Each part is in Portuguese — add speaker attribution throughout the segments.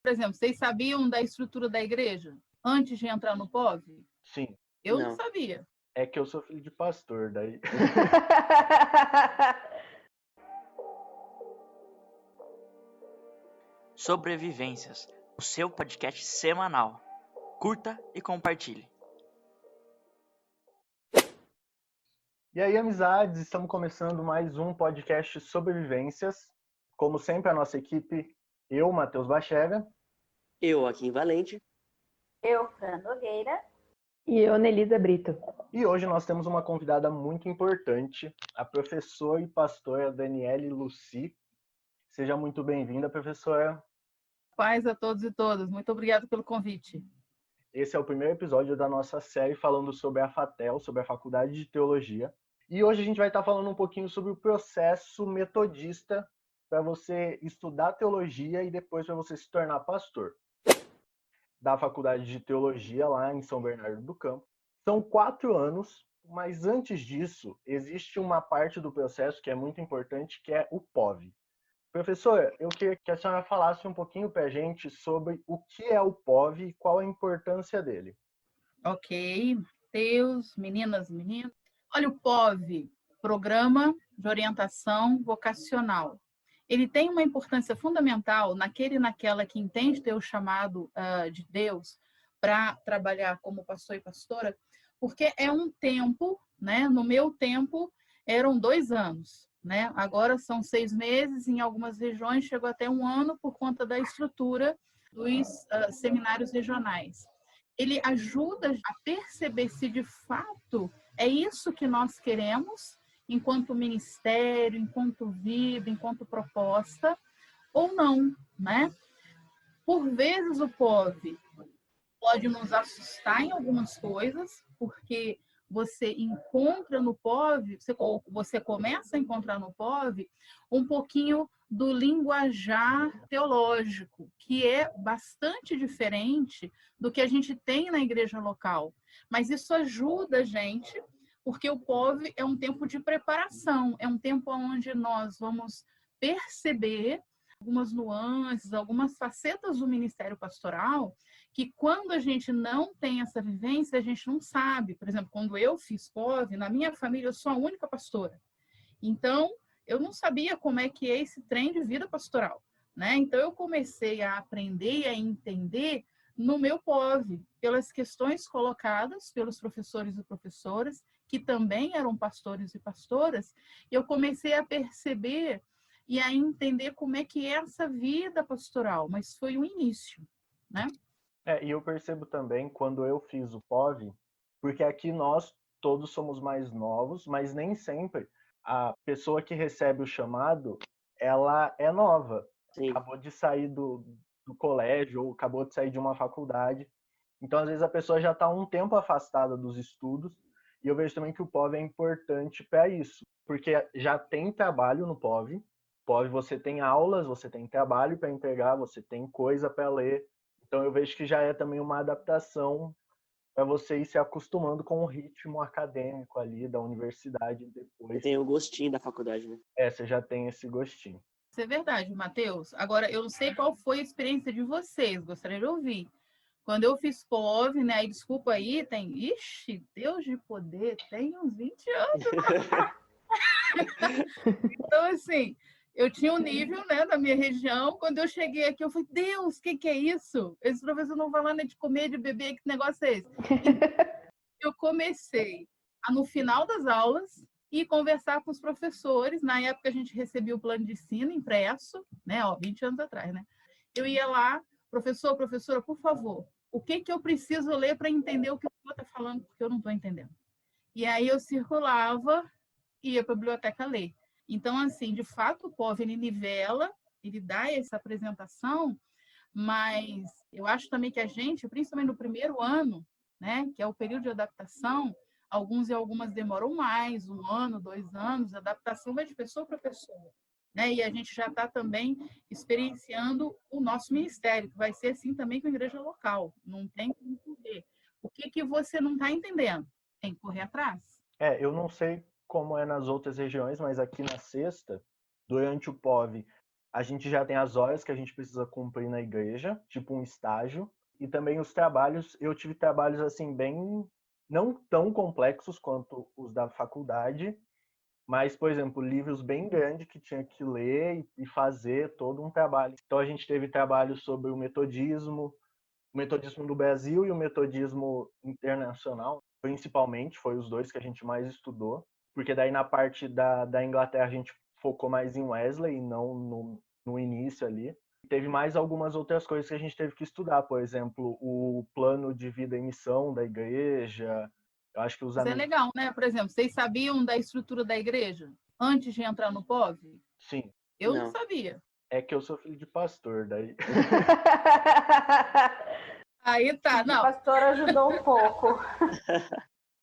Speaker 1: Por exemplo, vocês sabiam da estrutura da igreja antes de entrar no POV?
Speaker 2: Sim.
Speaker 1: Eu não sabia.
Speaker 2: É que eu sou filho de pastor, daí.
Speaker 3: Sobrevivências, o seu podcast semanal. Curta e compartilhe.
Speaker 2: E aí, amizades, estamos começando mais um podcast Sobrevivências. Como sempre, a nossa equipe, eu, Matheus Bachega.
Speaker 4: Eu, Joaquim Valente.
Speaker 5: Eu, Fran Nogueira.
Speaker 6: E eu, Nelisa Brito.
Speaker 2: E hoje nós temos uma convidada muito importante, a professora e pastora Daniele Lucy. Seja muito bem-vinda, professora.
Speaker 1: Paz a todos e todas. Muito obrigada pelo convite.
Speaker 2: Esse é o primeiro episódio da nossa série falando sobre a FATEL, sobre a Faculdade de Teologia. E hoje a gente vai estar falando um pouquinho sobre o processo metodista para você estudar teologia e depois para você se tornar pastor. Da Faculdade de Teologia lá em São Bernardo do Campo. São 4 anos, mas antes disso, existe uma parte do processo que é muito importante, que é o POV. Professora, eu queria que a senhora falasse um pouquinho para a gente sobre o que é o POV e qual a importância dele.
Speaker 1: Ok, Deus, meninas, meninos. Olha, o POV, Programa de Orientação Vocacional. Ele tem uma importância fundamental naquele e naquela que entende ter o chamado de Deus para trabalhar como pastor e pastora, porque é um tempo, né? No meu tempo eram 2 anos, né? Agora são 6 meses, em algumas regiões chegou até 1 ano por conta da estrutura dos seminários regionais. Ele ajuda a perceber se de fato é isso que nós queremos, enquanto ministério, enquanto vida, enquanto proposta, ou não, né? Por vezes o POV pode nos assustar em algumas coisas, porque você encontra no POV, você começa a encontrar no POV um pouquinho do linguajar teológico, que é bastante diferente do que a gente tem na igreja local. Mas isso ajuda a gente, porque o POV é um tempo de preparação, é um tempo onde nós vamos perceber algumas nuances, algumas facetas do ministério pastoral, que quando a gente não tem essa vivência, a gente não sabe. Por exemplo, quando eu fiz POV, na minha família eu sou a única pastora. Então, eu não sabia como é que é esse trem de vida pastoral, né? Então, eu comecei a aprender e a entender no meu POV, pelas questões colocadas pelos professores e professoras, que também eram pastores e pastoras, eu comecei a perceber e a entender como é que é essa vida pastoral, mas foi o início, né?
Speaker 2: E eu percebo também, quando eu fiz o POV, porque aqui nós todos somos mais novos, mas nem sempre a pessoa que recebe o chamado, ela é nova.
Speaker 4: Sim.
Speaker 2: Acabou de sair do colégio, ou acabou de sair de uma faculdade. Então, às vezes, a pessoa já está um tempo afastada dos estudos, e eu vejo também que o POV é importante para isso, porque já tem trabalho no POV. POV você tem aulas, você tem trabalho para entregar, você tem coisa para ler. Então, eu vejo que já é também uma adaptação para você ir se acostumando com o ritmo acadêmico ali da universidade depois.
Speaker 4: Você tem o gostinho da faculdade, né?
Speaker 2: Você já tem esse gostinho.
Speaker 1: Isso é verdade, Matheus. Agora, eu não sei qual foi a experiência de vocês, gostaria de ouvir. Quando eu fiz POV, né, e desculpa aí, Deus de poder, tem uns 20 anos. Então, assim, eu tinha um nível, né, da minha região. Quando eu cheguei aqui, eu falei, Deus, o que é isso? Esse professor não vai lá nem de comer, de beber, que negócio é esse? Eu comecei no final das aulas, e conversar com os professores. Na época, a gente recebia o plano de ensino impresso, né, 20 anos atrás, né? Eu ia lá, professor, professora, por favor, o que eu preciso ler para entender o que o senhor está falando, porque eu não estou entendendo. E aí eu circulava e ia para a biblioteca ler. Então, assim, de fato, o POV, ele nivela, ele dá essa apresentação, mas eu acho também que a gente, principalmente no primeiro ano, né, que é o período de adaptação, alguns e algumas demoram mais, 1 ano, 2 anos, a adaptação vai de pessoa para pessoa, né? E a gente já está também experienciando o nosso ministério, que vai ser assim também com a igreja local, não tem como correr. O que você não está entendendo? Tem que correr atrás.
Speaker 2: Eu não sei como é nas outras regiões, mas aqui na Sexta, durante o POV, A gente já tem as horas que a gente precisa cumprir na igreja, tipo um estágio. E também os trabalhos, eu tive trabalhos assim bem, não tão complexos quanto os da faculdade, mas, por exemplo, livros bem grandes que tinha que ler e fazer todo um trabalho. Então a gente teve trabalho sobre o metodismo do Brasil e o metodismo internacional, principalmente, foi os dois que a gente mais estudou, porque daí na parte da Inglaterra a gente focou mais em Wesley e não no início ali. Teve mais algumas outras coisas que a gente teve que estudar, por exemplo, o plano de vida e missão da igreja. Eu acho que os
Speaker 1: Isso é
Speaker 2: amigos...
Speaker 1: legal, né? Por exemplo, vocês sabiam da estrutura da igreja antes de entrar no POV?
Speaker 2: Sim,
Speaker 1: Eu não
Speaker 4: Não.
Speaker 1: sabia.
Speaker 2: é que eu sou filho de pastor, daí...
Speaker 1: Aí tá,
Speaker 5: O
Speaker 1: não.
Speaker 5: pastor ajudou um pouco.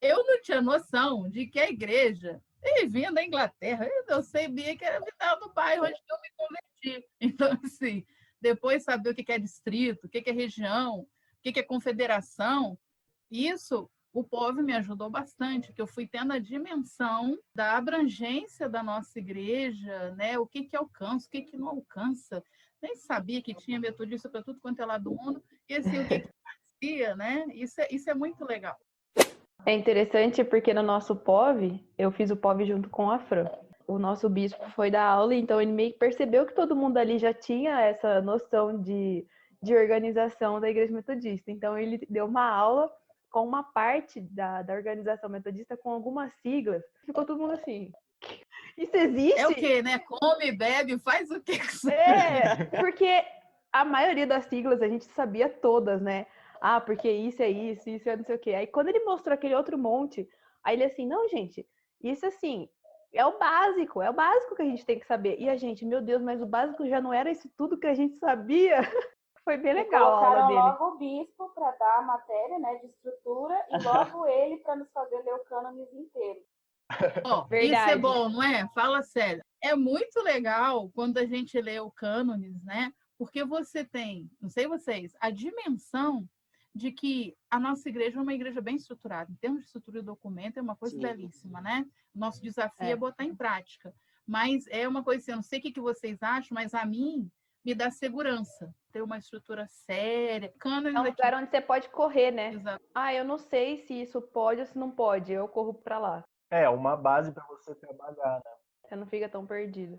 Speaker 1: Eu não tinha noção de que a igreja, ele vinha da Inglaterra, eu sabia que era vital do bairro onde eu me converti. Então, assim, depois saber o que é distrito, o que é região, o que é confederação, isso o POV me ajudou bastante, que eu fui tendo a dimensão da abrangência da nossa igreja, né? O que alcança, o que não alcança. Nem sabia que tinha metodista para tudo quanto é lado do mundo, e assim, o que fazia, né? Isso é muito legal.
Speaker 6: É interessante porque no nosso POV, eu fiz o POV junto com a Fran. O nosso bispo foi dar aula, então ele meio que percebeu que todo mundo ali já tinha essa noção de organização da Igreja Metodista. Então ele deu uma aula com uma parte da organização metodista com algumas siglas. Ficou todo mundo assim, isso existe?
Speaker 1: É o quê, né? Come, bebe, faz o quê?
Speaker 6: Porque a maioria das siglas a gente sabia todas, né? Ah, porque isso é não sei o quê. Aí quando ele mostrou aquele outro monte, aí ele assim, não, gente, isso assim, é o básico que a gente tem que saber. E a gente, meu Deus, mas o básico já não era isso tudo que a gente sabia? Foi bem legal a aula
Speaker 5: Colocaram
Speaker 6: dele.
Speaker 5: logo o bispo para dar a matéria, né, de estrutura, e logo ele para nos fazer ler o cânones inteiro.
Speaker 1: Oh, isso é bom, não é? Fala sério. É muito legal quando a gente lê o cânones, né? Porque você tem, não sei vocês, a dimensão de que a nossa igreja é uma igreja bem estruturada. Em termos de estrutura do documento, é uma coisa belíssima, né? O nosso desafio é botar em prática. Mas é uma coisa assim, eu não sei o que vocês acham, mas a mim me dá segurança. Ter uma estrutura séria. Cânones
Speaker 6: É um lugar onde você pode correr, né?
Speaker 1: Exato.
Speaker 6: Ah, eu não sei se isso pode ou se não pode, eu corro para lá.
Speaker 2: É, uma base para você trabalhar, né?
Speaker 6: Você não fica tão perdido.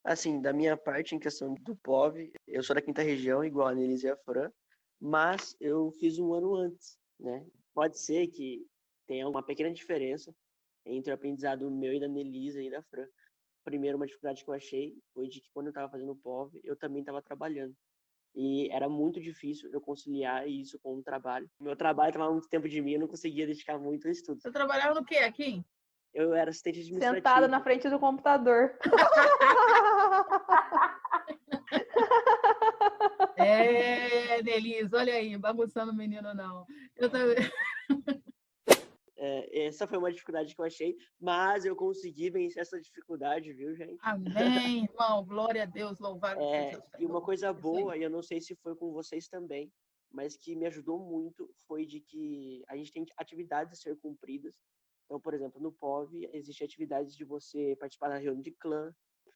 Speaker 4: Assim, da minha parte, em questão do POV, eu sou da 5ª região, igual a Nelise e a Fran, mas eu fiz um ano antes, né? Pode ser que tenha alguma pequena diferença entre o aprendizado meu e da Nelise e da Fran. Primeiro, uma dificuldade que eu achei foi de que quando eu estava fazendo o POV, eu também estava trabalhando. E era muito difícil eu conciliar isso com o trabalho. Meu trabalho tomava muito tempo de mim, eu não conseguia dedicar muito ao estudo.
Speaker 1: Você trabalhava no quê aqui?
Speaker 4: Eu era assistente administrativo.
Speaker 6: Sentada na frente do computador.
Speaker 1: Nelise, olha aí, bagunçando o menino não. Eu também.
Speaker 4: Essa foi uma dificuldade que eu achei, mas eu consegui vencer essa dificuldade, viu, gente?
Speaker 1: Amém, irmão, glória a Deus, louvado seja o Senhor.
Speaker 4: E uma coisa boa, e eu não sei se foi com vocês também, mas que me ajudou muito, foi de que a gente tem atividades a ser cumpridas. Então, por exemplo, no POV, existem atividades de você participar da reunião de clã,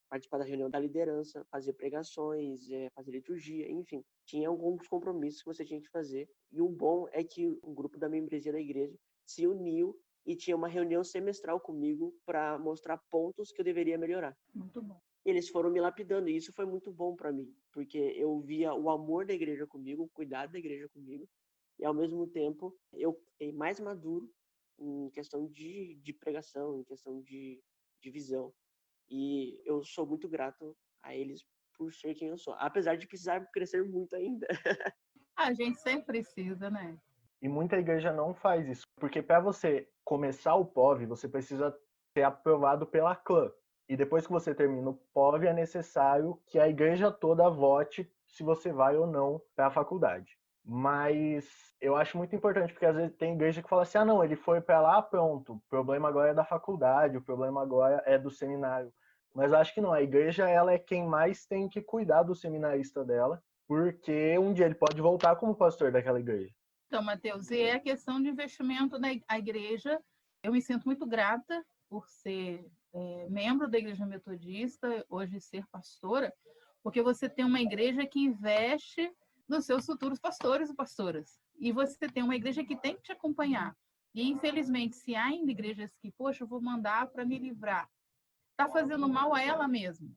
Speaker 4: participar da reunião da liderança, fazer pregações, fazer liturgia, enfim. Tinha alguns compromissos que você tinha que fazer. E o bom é que o grupo da membresia da igreja se uniu e tinha uma reunião semestral comigo para mostrar pontos que eu deveria melhorar.
Speaker 1: Muito bom.
Speaker 4: Eles foram me lapidando e isso foi muito bom para mim, porque eu via o amor da igreja comigo, o cuidado da igreja comigo, e ao mesmo tempo eu fiquei mais maduro em questão de pregação, em questão de visão. E eu sou muito grato a eles por ser quem eu sou, apesar de precisar crescer muito ainda.
Speaker 1: A gente sempre precisa, né?
Speaker 2: E muita igreja não faz isso, porque para você começar o POV, você precisa ser aprovado pela clã. E depois que você termina o POV, é necessário que a igreja toda vote se você vai ou não para a faculdade. Mas eu acho muito importante, porque às vezes tem igreja que fala assim, não, ele foi para lá, pronto, o problema agora é da faculdade, o problema agora é do seminário. Mas eu acho que não, a igreja ela é quem mais tem que cuidar do seminarista dela, porque um dia ele pode voltar como pastor daquela igreja.
Speaker 1: Então, Mateus, e é a questão de investimento na igreja. Eu me sinto muito grata por ser membro da Igreja Metodista, hoje ser pastora, porque você tem uma igreja que investe nos seus futuros pastores e pastoras. E você tem uma igreja que tem que te acompanhar. E, infelizmente, se há ainda igrejas que, poxa, eu vou mandar para me livrar, está fazendo mal a ela mesma.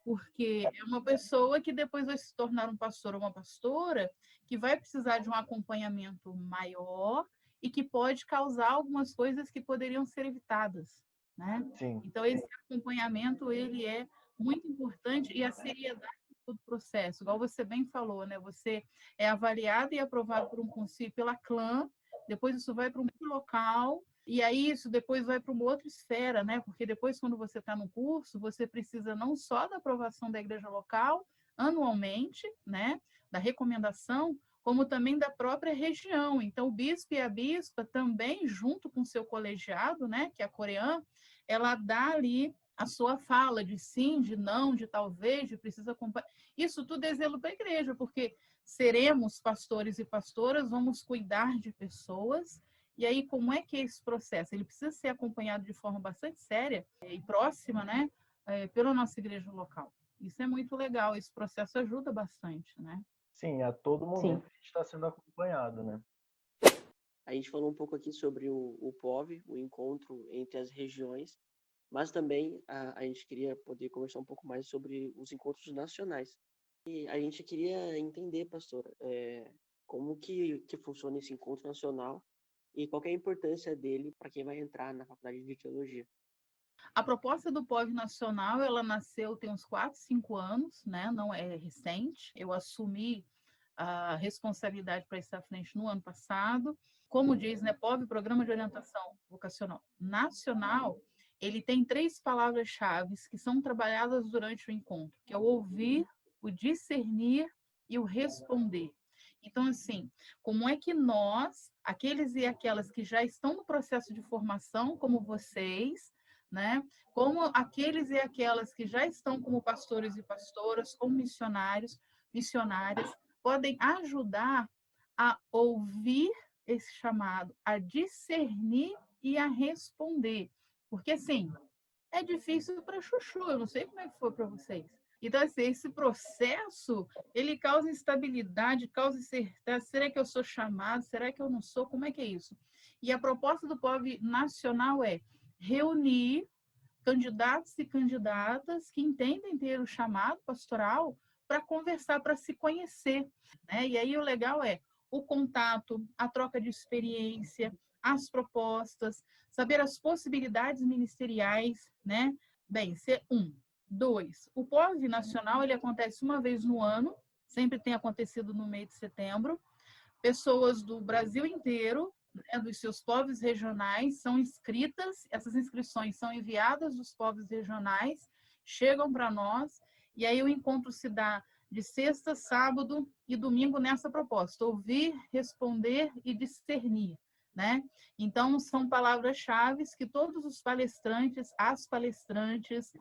Speaker 1: Porque é uma pessoa que depois vai se tornar um pastor ou uma pastora que vai precisar de um acompanhamento maior e que pode causar algumas coisas que poderiam ser evitadas, né?
Speaker 2: Sim.
Speaker 1: Então, esse acompanhamento, ele é muito importante e a seriedade do processo, igual você bem falou, né? Você é avaliado e aprovado por um conselho, pela clã, depois isso vai para um local, e aí isso depois vai para uma outra esfera, né? Porque depois, quando você está no curso, você precisa não só da aprovação da igreja local, anualmente, né? Da recomendação, como também da própria região. Então, o bispo e a bispa também, junto com o seu colegiado, né? Que é a coreana, ela dá ali a sua fala de sim, de não, de talvez, de precisa acompanhar. Isso tudo é zelo para a igreja, porque seremos pastores e pastoras, vamos cuidar de pessoas. E aí, como é que é esse processo? Ele precisa ser acompanhado de forma bastante séria e próxima, né, pela nossa igreja local. Isso é muito legal, esse processo ajuda bastante, né?
Speaker 2: Sim, a todo momento a gente está sendo acompanhado, né?
Speaker 4: A gente falou um pouco aqui sobre o POV, o encontro entre as regiões, mas também a gente queria poder conversar um pouco mais sobre os encontros nacionais. E a gente queria entender, pastora, como que funciona esse encontro nacional e qual que é a importância dele para quem vai entrar na faculdade de teologia.
Speaker 1: A proposta do POV Nacional, ela nasceu tem uns 4, 5 anos, né? Não é recente. Eu assumi a responsabilidade para estar à frente no ano passado. Como diz, né, POV, Programa de Orientação Vocacional Nacional, ele tem 3 palavras-chave que são trabalhadas durante o encontro, que é o ouvir, o discernir e o responder. Então, assim, como é que nós, aqueles e aquelas que já estão no processo de formação, como vocês, né, como aqueles e aquelas que já estão como pastores e pastoras, como missionários, missionárias, podem ajudar a ouvir esse chamado, a discernir e a responder. Porque, assim, é difícil para chuchu, eu não sei como é que foi para vocês. Então, assim, esse processo, ele causa instabilidade, causa incerteza. Será que eu sou chamado? Será que eu não sou? Como é que é isso? E a proposta do POV Nacional é reunir candidatos e candidatas que entendem ter o chamado pastoral para conversar, para se conhecer, né? E aí o legal é o contato, a troca de experiência, as propostas, saber as possibilidades ministeriais, né? Bem, ser 2. O POV Nacional, ele acontece uma vez no ano, sempre tem acontecido no mês de setembro. Pessoas do Brasil inteiro, né, dos seus povos regionais, são inscritas, essas inscrições são enviadas dos povos regionais, chegam para nós, e aí o encontro se dá de sexta, sábado e domingo nessa proposta, ouvir, responder e discernir, né? Então, são palavras-chave que todos os palestrantes, as palestrantes,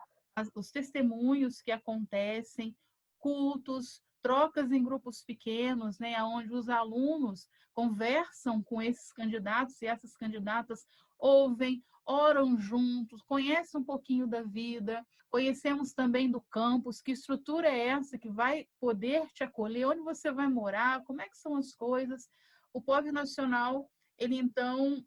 Speaker 1: os testemunhos que acontecem, cultos, trocas em grupos pequenos, né, onde os alunos conversam com esses candidatos e essas candidatas ouvem, oram juntos, conhecem um pouquinho da vida, conhecemos também do campus, que estrutura é essa que vai poder te acolher, onde você vai morar, como é que são as coisas. O POV Nacional, ele então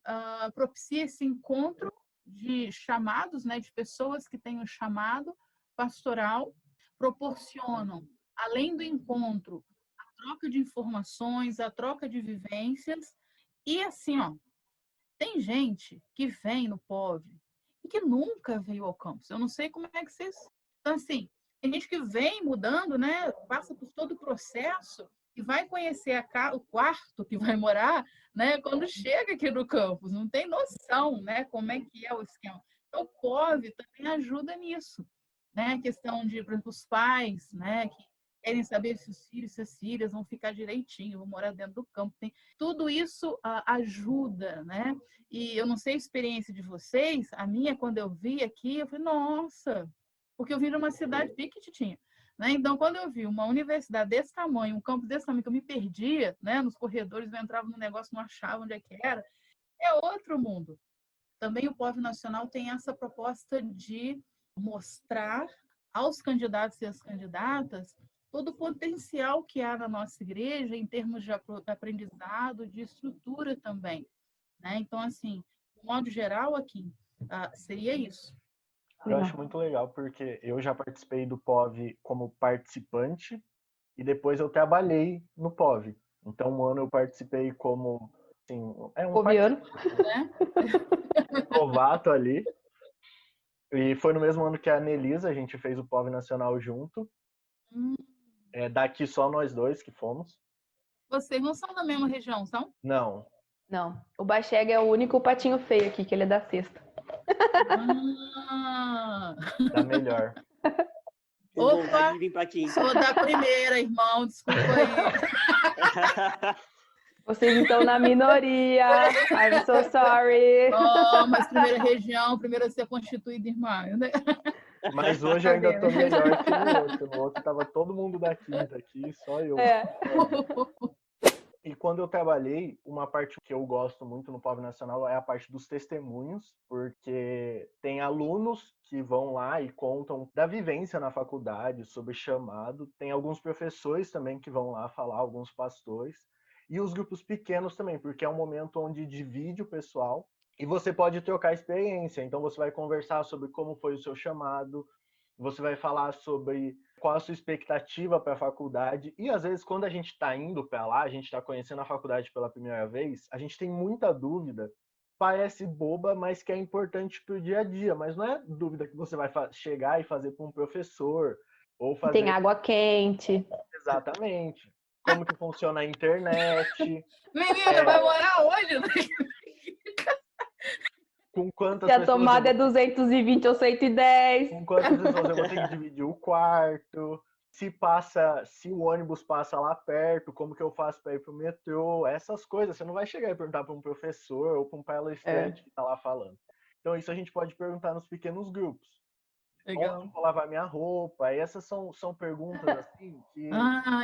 Speaker 1: propicia esse encontro de chamados, né, de pessoas que têm o chamado pastoral, proporcionam, além do encontro, a troca de informações, a troca de vivências, e assim, ó, tem gente que vem no POV e que nunca veio ao campus. Eu não sei como é que vocês... Então, assim, tem gente que vem mudando, né, passa por todo o processo e vai conhecer o quarto que vai morar, né, quando chega aqui no campus. Não tem noção, né, como é que é o esquema. Então, o POV também ajuda nisso, né, a questão de, por exemplo, os pais, né, que querem saber se os filhos e as filhas vão ficar direitinho, vão morar dentro do campo. Tudo isso ajuda, né? E eu não sei a experiência de vocês, a minha, quando eu vi aqui, eu falei, nossa, porque eu vim de uma cidade pequenininha, né? Então, quando eu vi uma universidade desse tamanho, um campus desse tamanho, que eu me perdia, né, nos corredores, eu entrava no negócio, não achava onde é que era, é outro mundo. também o POV Nacional tem essa proposta de mostrar aos candidatos e às candidatas todo o potencial que há na nossa igreja em termos de aprendizado, de estrutura também, né? Então, assim, de modo geral aqui, seria isso.
Speaker 2: Eu acho muito legal, porque eu já participei do POV como participante e depois eu trabalhei no POV. Então, um ano eu participei como, assim, um
Speaker 6: Poviano,
Speaker 1: né?
Speaker 2: novato ali. E foi no mesmo ano que a Anelisa, a gente fez o POV Nacional junto. Daqui só nós dois que fomos.
Speaker 1: Vocês não são da mesma região, são?
Speaker 2: Não.
Speaker 6: Não, o Bachega é o único patinho feio aqui, que ele é da sexta.
Speaker 2: Da melhor.
Speaker 4: Tem vontade de vir pra quinta.
Speaker 1: Sou da primeira, irmão, desculpa aí.
Speaker 6: Vocês estão na minoria. I'm so sorry.
Speaker 1: Oh, mas primeira região, primeira a ser constituída, irmã.
Speaker 2: Mas hoje eu ainda tô melhor que no outro. No outro tava todo mundo da quinta aqui, só eu. E quando eu trabalhei, uma parte que eu gosto muito no POV Nacional é a parte dos testemunhos, porque tem alunos que vão lá e contam da vivência na faculdade, sobre chamado. Tem alguns professores também que vão lá falar, alguns pastores. E os grupos pequenos também, porque é um momento onde divide o pessoal e você pode trocar experiência. Então você vai conversar sobre como foi o seu chamado, você vai falar sobre qual a sua expectativa para a faculdade. E às vezes, quando a gente está indo para lá, a gente está conhecendo a faculdade pela primeira vez, a gente tem muita dúvida. Parece boba, mas que é importante para o dia a dia. Mas não é dúvida que você vai chegar e fazer para um professor. Ou fazer...
Speaker 6: Tem água quente.
Speaker 2: Exatamente. Como que funciona a internet.
Speaker 1: Menina, vai morar onde?
Speaker 2: Com quantas
Speaker 6: Se a
Speaker 2: pessoas
Speaker 6: tomada é 220 ou 110.
Speaker 2: Com quantas pessoas eu vou ter que dividir o quarto? Se o ônibus passa lá perto, como que eu faço para ir pro metrô? Essas coisas. Você não vai chegar e perguntar para um professor ou para um palestrante que está lá falando. Então isso a gente pode perguntar nos pequenos grupos.
Speaker 1: Legal.
Speaker 2: Onde eu vou lavar minha roupa? E essas são perguntas assim que...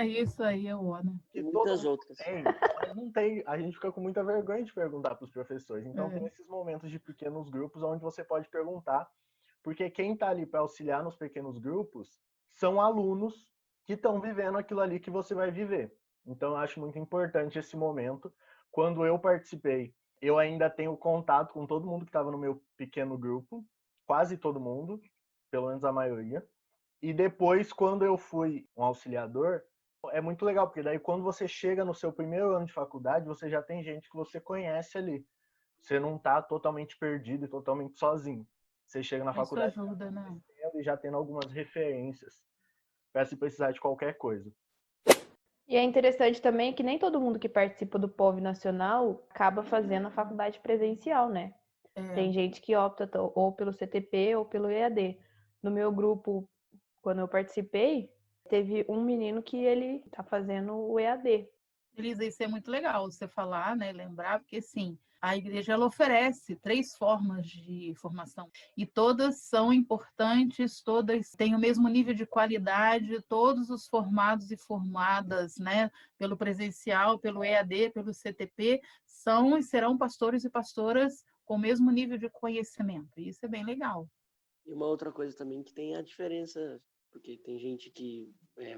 Speaker 1: isso aí é o ano.
Speaker 4: E muitas outras.
Speaker 2: Mas não tem. A gente fica com muita vergonha de perguntar para os professores. Então tem esses momentos de pequenos grupos onde você pode perguntar, porque quem está ali para auxiliar nos pequenos grupos são alunos que estão vivendo aquilo ali que você vai viver. Então eu acho muito importante esse momento. Quando eu participei, eu ainda tenho contato com todo mundo que estava no meu pequeno grupo, quase todo mundo, pelo menos a maioria. E depois, quando eu fui um auxiliador, é muito legal, porque daí quando você chega no seu primeiro ano de faculdade, você já tem gente que você conhece ali. Você não está totalmente perdido e totalmente sozinho. Você chega na faculdade
Speaker 1: isso ajuda, né?
Speaker 2: E já tendo algumas referências para se precisar de qualquer coisa.
Speaker 6: E é interessante também que nem todo mundo que participa do POV Nacional acaba fazendo a faculdade presencial, né? Tem gente que opta ou pelo CTP ou pelo EAD. No meu grupo, quando eu participei, teve um menino que ele tá fazendo o EAD.
Speaker 1: Elisa, isso é muito legal você falar, né? Lembrar, porque sim, a igreja ela oferece 3 formas de formação e todas são importantes, todas têm o mesmo nível de qualidade, todos os formados e formadas, né? Pelo presencial, pelo EAD, pelo CTP, são e serão pastores e pastoras com o mesmo nível de conhecimento. E isso é bem legal.
Speaker 4: E uma outra coisa também que tem a diferença, porque tem gente que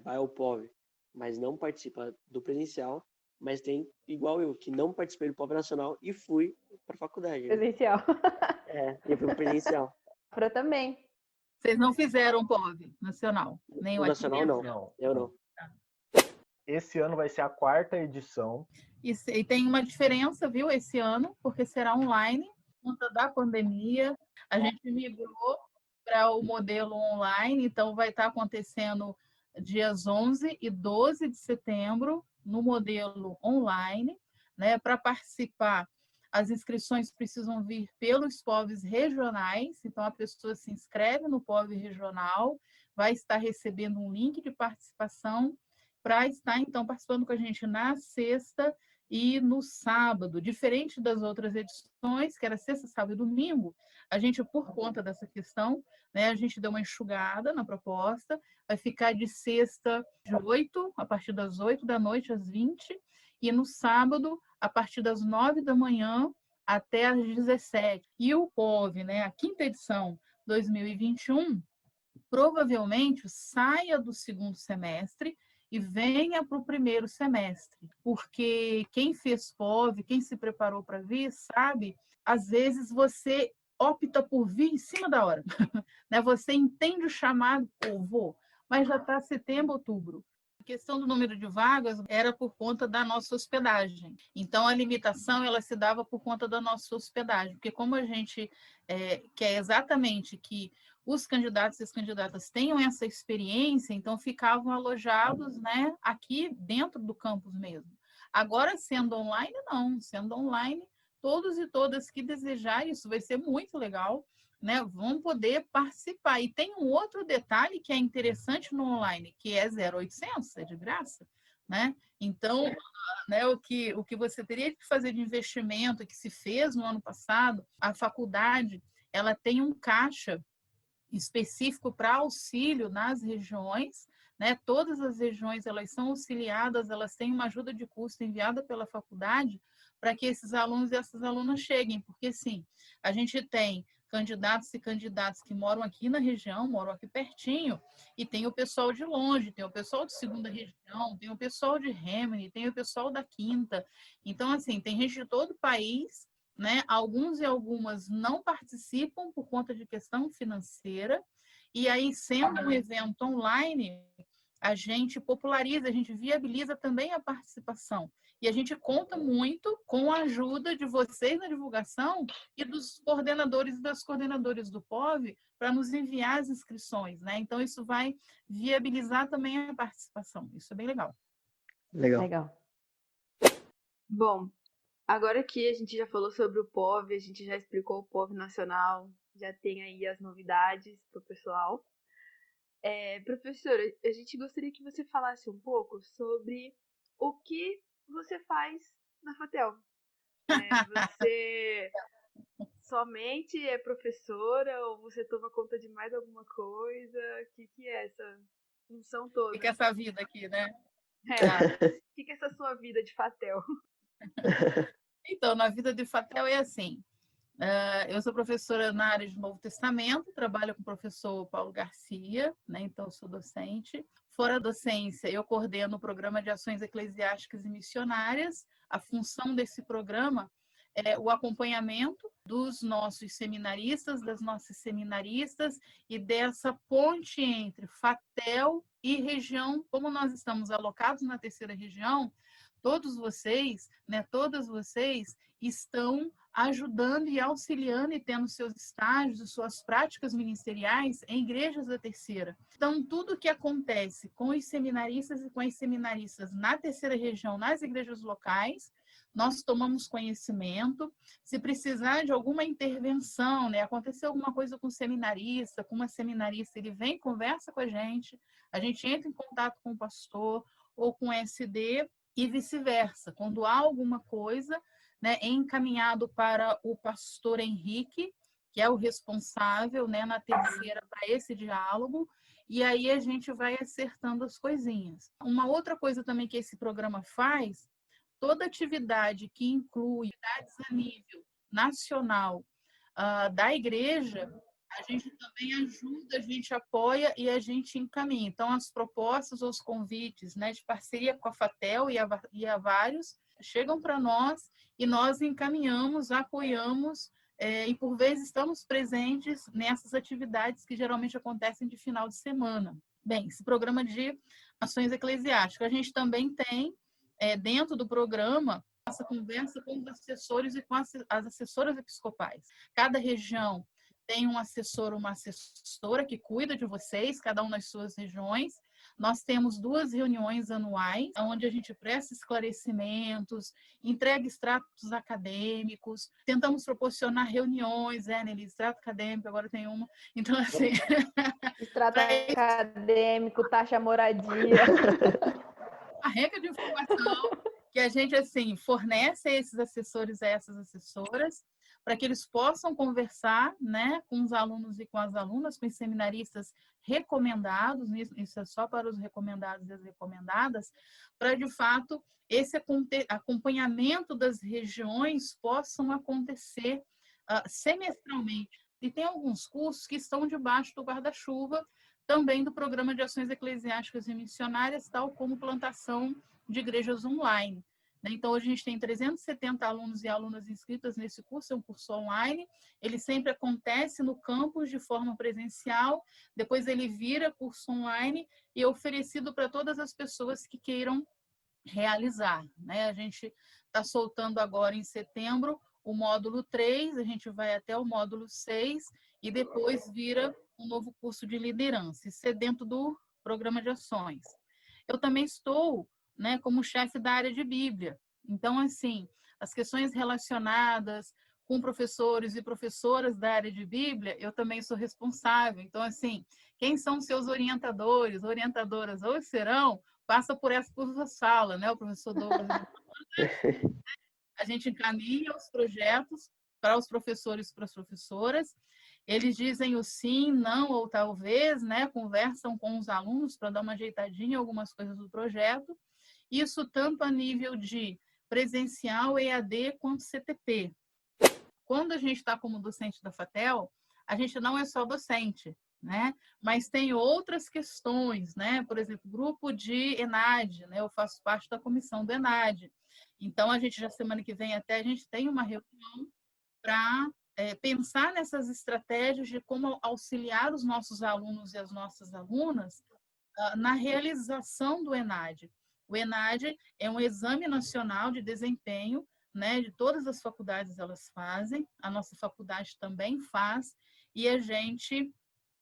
Speaker 4: vai ao POV, mas não participa do presencial, mas tem, igual eu, que não participei do POV Nacional e fui para a faculdade.
Speaker 6: Presencial.
Speaker 4: Eu fui pro presencial.
Speaker 6: Pra também.
Speaker 1: Vocês não fizeram o POV Nacional? Nem o
Speaker 4: Nacional, não. Eu não.
Speaker 2: Esse ano vai ser a 4ª edição.
Speaker 1: E tem uma diferença, viu, esse ano, porque será online, por conta da pandemia. A gente migrou para o modelo online, então vai estar acontecendo dias 11 e 12 de setembro, no modelo online, né? Para participar, as inscrições precisam vir pelos POVs regionais, então a pessoa se inscreve no POV regional, vai estar recebendo um link de participação para estar, então, participando com a gente na sexta e no sábado. Diferente das outras edições, que era sexta, sábado e domingo, a gente, por conta dessa questão, né, a gente deu uma enxugada na proposta, vai ficar de sexta de 8, a partir das 8 da noite às 20, e no sábado, a partir das 9 da manhã até às 17. E o POV, né, a quinta edição 2021, provavelmente saia do segundo semestre e venha para o primeiro semestre, porque quem fez POV, quem se preparou para vir, sabe, às vezes você opta por vir em cima da hora, né? Você entende o chamado, vou, mas já está setembro, outubro. A questão do número de vagas era por conta da nossa hospedagem. Então, a limitação ela se dava por conta da nossa hospedagem, porque como a gente quer exatamente que os candidatos e as candidatas tenham essa experiência, então ficavam alojados, né, aqui dentro do campus mesmo. Agora, sendo online, não. Sendo online, todos e todas que desejarem, isso vai ser muito legal, né, vão poder participar. E tem um outro detalhe que é interessante no online, que é 0800, é de graça, né? Então, né, o que você teria que fazer de investimento que se fez no ano passado, a faculdade, ela tem um caixa específico para auxílio nas regiões, né? Todas as regiões elas são auxiliadas, elas têm uma ajuda de custo enviada pela faculdade para que esses alunos e essas alunas cheguem, porque sim, a gente tem candidatos e candidatas que moram aqui na região, moram aqui pertinho, e tem o pessoal de longe, tem o pessoal de segunda região, tem o pessoal de Remini, tem o pessoal da quinta. Então, assim, tem gente de todo o país, né? Alguns e algumas não participam por conta de questão financeira, e aí, sendo um evento online, a gente populariza, a gente viabiliza também a participação. E a gente conta muito com a ajuda de vocês na divulgação e dos coordenadores e das coordenadoras do POV para nos enviar as inscrições, né? Então, isso vai viabilizar também a participação. Isso é bem legal.
Speaker 6: Legal. Bom, agora que a gente já falou sobre o POV, a gente já explicou o POV nacional, já tem aí as novidades para o pessoal. Professora, a gente gostaria que você falasse um pouco sobre o que você faz na FATEL. Você somente é professora ou você toma conta de mais alguma coisa? O que é essa função toda?
Speaker 1: O que é essa vida aqui, né?
Speaker 6: O que é essa sua vida de FATEL?
Speaker 1: Então, na vida de FATEL é assim. Eu sou professora na área de Novo Testamento, trabalho com o professor Paulo Garcia, né? Então eu sou docente. Fora a docência, eu coordeno o programa de ações eclesiásticas e missionárias. A função desse programa é o acompanhamento dos nossos seminaristas, das nossas seminaristas e dessa ponte entre FATEL e região. Como nós estamos alocados na terceira região, todos vocês, né, todas vocês estão ajudando e auxiliando e tendo seus estágios, suas práticas ministeriais em igrejas da terceira. Então, tudo que acontece com os seminaristas e com as seminaristas na terceira região, nas igrejas locais, nós tomamos conhecimento. Se precisar de alguma intervenção, né, aconteceu alguma coisa com o seminarista, com uma seminarista, ele vem, conversa com a gente entra em contato com o pastor ou com o SD e vice-versa. Quando há alguma coisa, né, é encaminhado para o pastor Henrique, que é o responsável, né, na terceira para esse diálogo, e aí a gente vai acertando as coisinhas. Uma outra coisa também que esse programa faz, toda atividade que inclui atividades a nível nacional da igreja, a gente também ajuda, a gente apoia e a gente encaminha. Então, as propostas, os convites, né, de parceria com a FATEL e a vários, chegam para nós e nós encaminhamos, apoiamos e, por vezes, estamos presentes nessas atividades que geralmente acontecem de final de semana. Bem, esse programa de ações eclesiásticas, a gente também tem, dentro do programa, essa conversa com os assessores e com as assessoras episcopais. Cada região tem um assessor, uma assessora que cuida de vocês, cada um nas suas regiões. Nós temos 2 reuniões anuais, onde a gente presta esclarecimentos, entrega extratos acadêmicos, tentamos proporcionar reuniões, Nelly, extrato acadêmico, agora tem uma. Então, assim...
Speaker 6: Extrato acadêmico, taxa moradia.
Speaker 1: A regra de informação que a gente, assim, fornece a esses assessores e a essas assessoras. para que eles possam conversar, né, com os alunos e com as alunas, com os seminaristas recomendados, isso é só para os recomendados e as recomendadas, para, de fato, esse acompanhamento das regiões possam acontecer semestralmente. E tem alguns cursos que estão debaixo do guarda-chuva também do Programa de Ações Eclesiásticas e Missionárias, tal como plantação de igrejas online. Então, hoje a gente tem 370 alunos e alunas inscritas nesse curso, é um curso online, ele sempre acontece no campus de forma presencial, depois ele vira curso online e é oferecido para todas as pessoas que queiram realizar, né? A gente está soltando agora em setembro o módulo 3, a gente vai até o módulo 6 e depois vira um novo curso de liderança, isso é dentro do programa de ações. Eu também estou, né, como chefe da área de Bíblia. Então, assim, as questões relacionadas com professores e professoras da área de Bíblia, eu também sou responsável. Então, assim, quem são seus orientadores, orientadoras ou serão, passa por essa sala, né? O professor Douglas. A gente encaminha os projetos para os professores e para as professoras. Eles dizem o sim, não ou talvez, né? Conversam com os alunos para dar uma ajeitadinha em algumas coisas do projeto. Isso tanto a nível de presencial, EAD, quanto CTP. Quando a gente está como docente da FATEL, a gente não é só docente, né? Mas tem outras questões, né? Por exemplo, grupo de ENAD, né? Eu faço parte da comissão do ENAD. Então, a gente já semana que vem até a gente tem uma reunião para pensar nessas estratégias de como auxiliar os nossos alunos e as nossas alunas na realização do ENAD. O ENAD é um exame nacional de desempenho, né, de todas as faculdades elas fazem, a nossa faculdade também faz, e a gente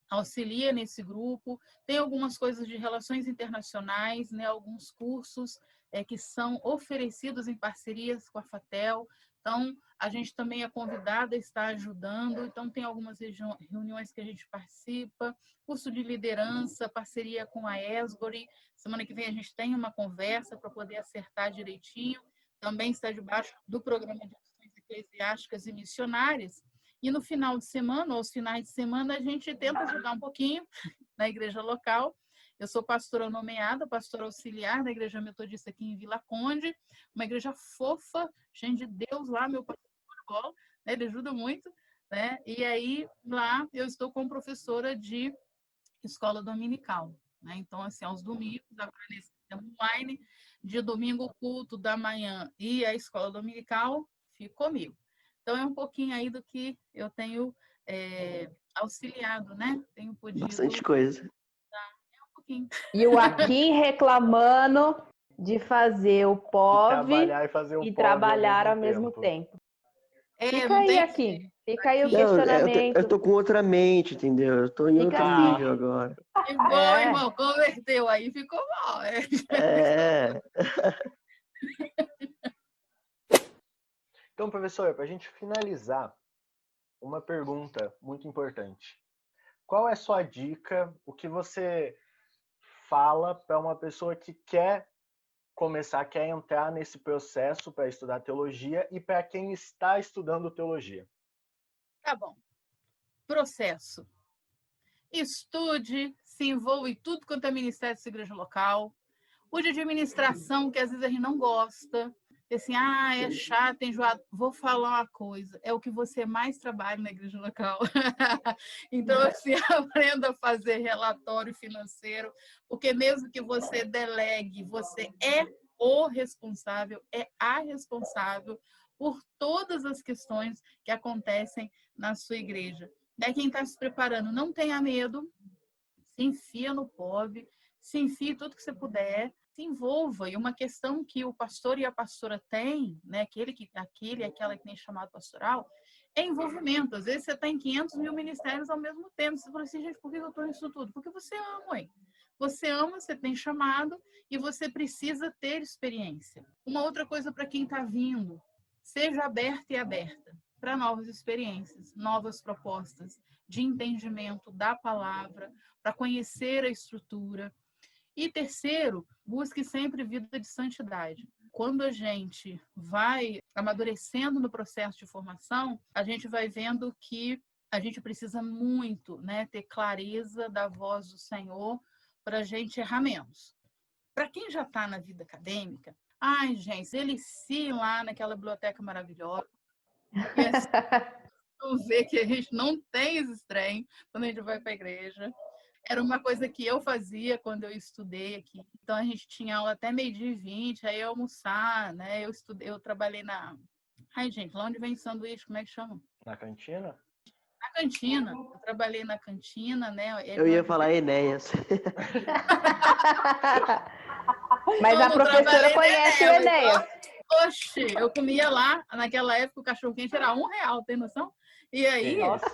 Speaker 1: auxilia nesse grupo. Tem algumas coisas de relações internacionais, né, alguns cursos que são oferecidos em parcerias com a FATEL. Então, a gente também é convidada a estar ajudando. Então, tem algumas reuniões que a gente participa, curso de liderança, parceria com a Esgori. Semana que vem a gente tem uma conversa para poder acertar direitinho. Também está debaixo do Programa de Ações Eclesiásticas e Missionárias. E no final de semana, ou aos finais de semana, a gente tenta ajudar um pouquinho na igreja local. Eu sou pastora nomeada, pastora auxiliar da Igreja Metodista aqui em Vila Conde, uma igreja fofa, gente de Deus lá, meu pastor, né? Ele ajuda muito, né? E aí, lá, eu estou como professora de escola dominical, né? Então, assim, aos domingos, agora nesse sistema online, de domingo o culto da manhã e a escola dominical, fico comigo. Então, é um pouquinho aí do que eu tenho auxiliado, né? Tenho podido...
Speaker 7: Bastante coisa.
Speaker 1: Um pouquinho.
Speaker 6: E o Akin reclamando de fazer o POV
Speaker 2: e
Speaker 6: trabalhar ao mesmo tempo. Fica aí, Akin. Fica aí o
Speaker 7: Não,
Speaker 6: questionamento.
Speaker 7: eu tô com outra mente, entendeu? Eu tô em outro nível agora.
Speaker 1: Que bom, irmão. Converteu aí, ficou bom.
Speaker 2: Então, professor, para a gente finalizar, uma pergunta muito importante. Qual é a sua dica, o que você fala para uma pessoa que quer começar, quer entrar nesse processo para estudar teologia e para quem está estudando teologia?
Speaker 1: Tá bom. Processo. Estude, se envolva em tudo quanto é ministério dessa igreja local. O de administração, que às vezes a gente não gosta. Assim, é chato, enjoado. Vou falar uma coisa, é o que você mais trabalha na igreja local. Então, assim, aprenda a fazer relatório financeiro, porque mesmo que você delegue, você é o responsável, é a responsável por todas as questões que acontecem na sua igreja. Quem está se preparando, não tenha medo, se enfia no POV, se enfie tudo que você puder, se envolva. E uma questão que o pastor e a pastora têm, né, aquele e aquela que nem chamado pastoral, é envolvimento. Às vezes você está em 500 mil ministérios ao mesmo tempo. Você fala assim, gente, por que eu estou nisso tudo? Porque você ama, hein? Você ama, você tem chamado e você precisa ter experiência. Uma outra coisa para quem está vindo, seja aberta e aberta para novas experiências, novas propostas de entendimento da palavra, para conhecer a estrutura. E terceiro, busque sempre vida de santidade. quando a gente vai amadurecendo no processo de formação, a gente vai vendo que a gente precisa muito, né, ter clareza da voz do Senhor para a gente errar menos. Para quem já está na vida acadêmica, ai, gente, delicie lá naquela biblioteca maravilhosa. E assim, vamos ver que a gente não tem esse trem quando a gente vai para a igreja. Era uma coisa que eu fazia quando eu estudei aqui. Então, a gente tinha aula até 12h20, aí eu almoçar, né? Eu trabalhei na... Ai, gente, lá onde vem sanduíche, como é que chama?
Speaker 2: Na cantina?
Speaker 1: Na cantina. Eu trabalhei na cantina, né?
Speaker 7: Eu ia falar Enéas.
Speaker 6: Mas a professora conhece o Enéas.
Speaker 1: Oxe, eu comia lá, naquela época o cachorro-quente era R$1, tem noção? E aí...
Speaker 6: Nossa.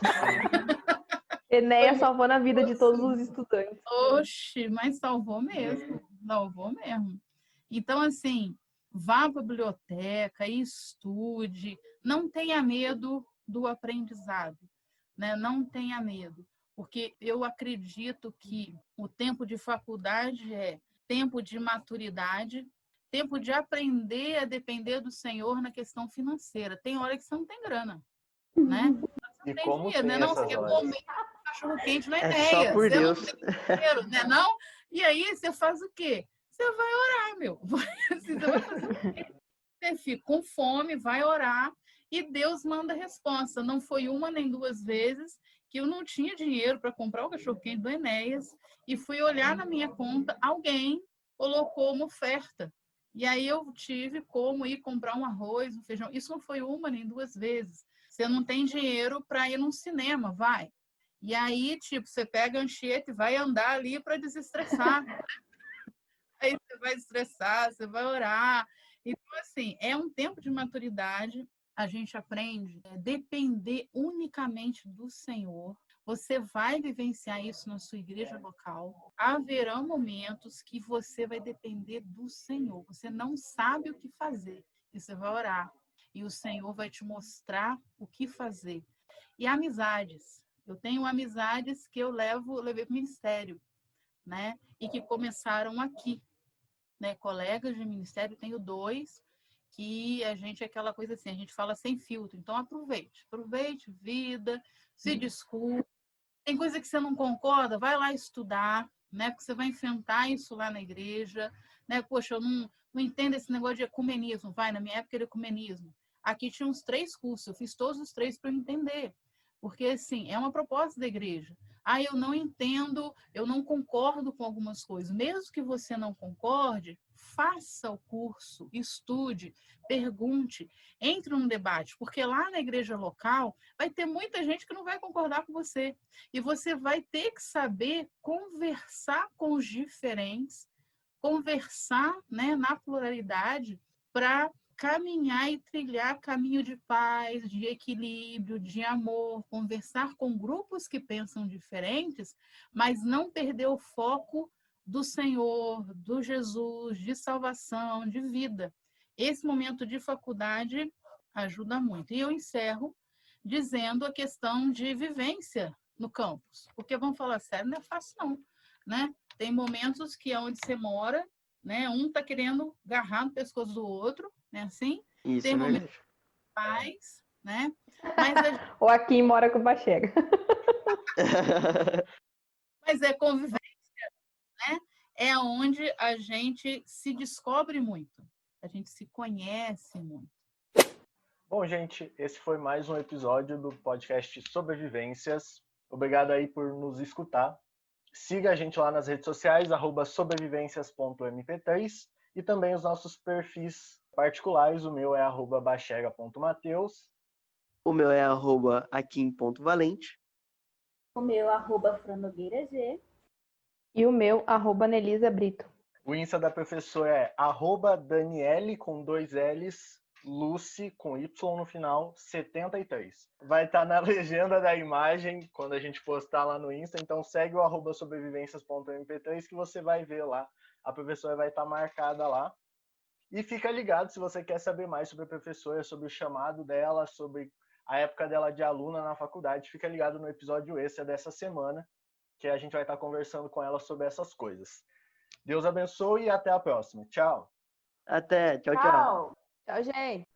Speaker 6: Enéas salvou a vida de todos os estudantes.
Speaker 1: Oxe, mas salvou mesmo. Então, assim, vá para a biblioteca, estude, não tenha medo do aprendizado, né? Não tenha medo, porque eu acredito que o tempo de faculdade é tempo de maturidade, tempo de aprender a depender do Senhor na questão financeira. Tem hora que você não tem grana, né? Você
Speaker 2: E
Speaker 1: não tem
Speaker 2: como
Speaker 1: dinheiro,
Speaker 2: tem
Speaker 1: né? Não,
Speaker 2: essas
Speaker 1: você quer
Speaker 2: horas?
Speaker 1: comer cachorro quente na
Speaker 7: É
Speaker 1: Enéas.
Speaker 7: só por
Speaker 1: Você
Speaker 7: Deus.
Speaker 1: não tem dinheiro, né? Não? E aí você faz o quê? Você vai orar, meu. Você vai fazer o quê? Você fica com fome, vai orar e Deus manda a resposta. Não foi uma nem duas vezes que eu não tinha dinheiro para comprar o cachorro-quente do Enéas e fui olhar na minha conta, alguém colocou uma oferta. E aí eu tive como ir comprar um arroz, um feijão. Isso não foi uma nem duas vezes. Você não tem dinheiro para ir num cinema, vai. E aí, tipo, você pega a Anchieta e vai andar ali para desestressar. Aí você vai estressar, você vai orar. Então, assim, é um tempo de maturidade. A gente aprende a depender unicamente do Senhor. Você vai vivenciar isso na sua igreja local. Haverão momentos que você vai depender do Senhor. Você não sabe o que fazer. E você vai orar. E o Senhor vai te mostrar o que fazer. E amizades. Eu tenho amizades que eu levei para o ministério, né? E que começaram aqui, né? Colegas de ministério, tenho 2 que a gente é aquela coisa assim, a gente fala sem filtro. Então aproveite vida, se desculpe. Tem coisa que você não concorda, vai lá estudar, né? Porque você vai enfrentar isso lá na igreja, né? Poxa, eu não entendo esse negócio de ecumenismo. Vai, na minha época era ecumenismo. Aqui tinha uns 3 cursos, eu fiz todos os 3 para eu entender. Porque, assim, é uma proposta da igreja. Ah, eu não entendo, eu não concordo com algumas coisas. Mesmo que você não concorde, faça o curso, estude, pergunte, entre num debate. Porque lá na igreja local vai ter muita gente que não vai concordar com você. E você vai ter que saber conversar com os diferentes, conversar, né, na pluralidade para caminhar e trilhar caminho de paz, de equilíbrio, de amor, conversar com grupos que pensam diferentes, mas não perder o foco do Senhor, do Jesus, de salvação, de vida. Esse momento de faculdade ajuda muito. E eu encerro dizendo a questão de vivência no campus, porque vamos falar sério, não é fácil não, né? Tem momentos que é onde você mora, né? Um tá querendo agarrar no pescoço do outro, né? Assim.
Speaker 7: Isso
Speaker 1: Tem
Speaker 7: é
Speaker 1: momentos
Speaker 7: verdade.
Speaker 1: de paz, né? Mas
Speaker 6: O Akin mora com o Bachega.
Speaker 1: mas é convivência, né? É onde a gente se descobre muito, a gente se conhece muito.
Speaker 2: Bom, gente, esse foi mais um episódio do podcast Sobrevivências. Obrigado aí por nos escutar. Siga a gente lá nas redes sociais, @sobrevivencias.mp3 e também os nossos perfis particulares. O meu é @bachega.mateus.
Speaker 7: O meu é @akim.valente.
Speaker 5: O meu, @franogueirag.
Speaker 6: E o meu, @Nelisa Brito.
Speaker 2: O Insta da professora é @Daniele com 2 L's, Lucy com Y no final, 73. Vai estar na legenda da imagem quando a gente postar lá no Insta, então segue o @sobrevivencias.mp3 que você vai ver lá. A professora vai estar marcada lá. E fica ligado se você quer saber mais sobre a professora, sobre o chamado dela, sobre a época dela de aluna na faculdade. Fica ligado no episódio extra dessa semana, que a gente vai estar conversando com ela sobre essas coisas. Deus abençoe e até a próxima. Tchau!
Speaker 7: Até. Tchau, tchau.
Speaker 5: Tchau.
Speaker 6: Tchau, gente.